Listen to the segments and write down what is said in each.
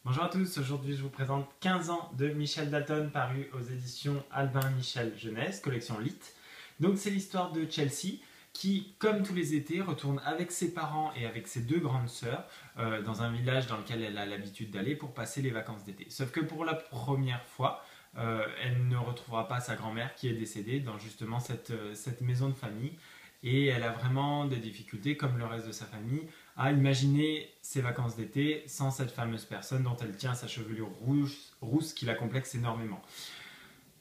Bonjour à tous, aujourd'hui je vous présente 15 ans de Michel Dalton paru aux éditions Albin Michel Jeunesse, collection Lit. Donc c'est l'histoire de Chelsea qui, comme tous les étés, retourne avec ses parents et avec ses deux grandes sœurs dans un village dans lequel elle a l'habitude d'aller pour passer les vacances d'été. Sauf que pour la première fois, elle ne retrouvera pas sa grand-mère qui est décédée dans justement cette maison de famille. Et elle a vraiment des difficultés, comme le reste de sa famille, à imaginer ses vacances d'été sans cette fameuse personne dont elle tient sa chevelure rousse qui la complexe énormément.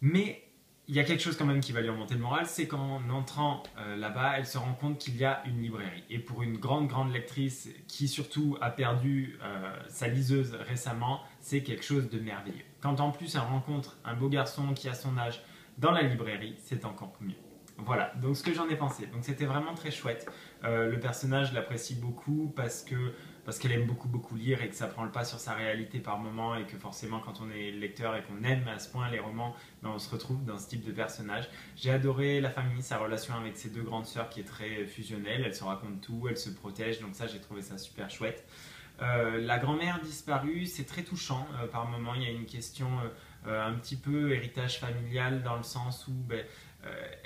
Mais il y a quelque chose quand même qui va lui remonter le moral, c'est qu'en entrant là-bas, elle se rend compte qu'il y a une librairie. Et pour une grande lectrice qui surtout a perdu sa liseuse récemment, c'est quelque chose de merveilleux. Quand en plus elle rencontre un beau garçon qui a son âge dans la librairie, c'est encore mieux. Voilà, donc ce que j'en ai pensé. Donc c'était vraiment très chouette. Le personnage, je l'apprécie beaucoup parce qu'elle aime beaucoup lire et que ça prend le pas sur sa réalité par moment et que forcément quand on est lecteur et qu'on aime à ce point les romans, ben, on se retrouve dans ce type de personnage. J'ai adoré la famille, sa relation avec ses deux grandes sœurs qui est très fusionnelle. Elles se racontent tout, elles se protègent, donc ça j'ai trouvé ça super chouette. La grand-mère disparue, c'est très touchant. Par moment, il y a une question un petit peu héritage familial dans le sens où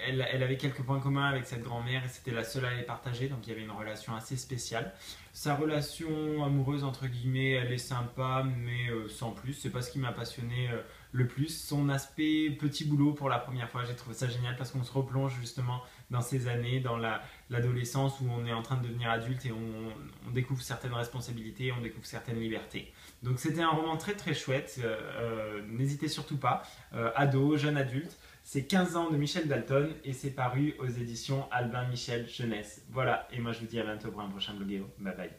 elle avait quelques points communs avec cette grand-mère et c'était la seule à les partager, donc il y avait une relation assez spéciale. Sa relation amoureuse, entre guillemets, elle est sympa, mais sans plus. C'est pas ce qui m'a passionné le plus. Son aspect petit boulot pour la première fois, j'ai trouvé ça génial parce qu'on se replonge justement dans ces années, dans l'adolescence où on est en train de devenir adulte et on découvre certaines responsabilités, on découvre certaines libertés. Donc c'était un roman très chouette, n'hésitez surtout pas, ado, jeune adulte. C'est 15 ans de Michel Dalton et c'est paru aux éditions Albin Michel Jeunesse. Voilà, et moi je vous dis à bientôt pour un prochain blogueo. Bye bye.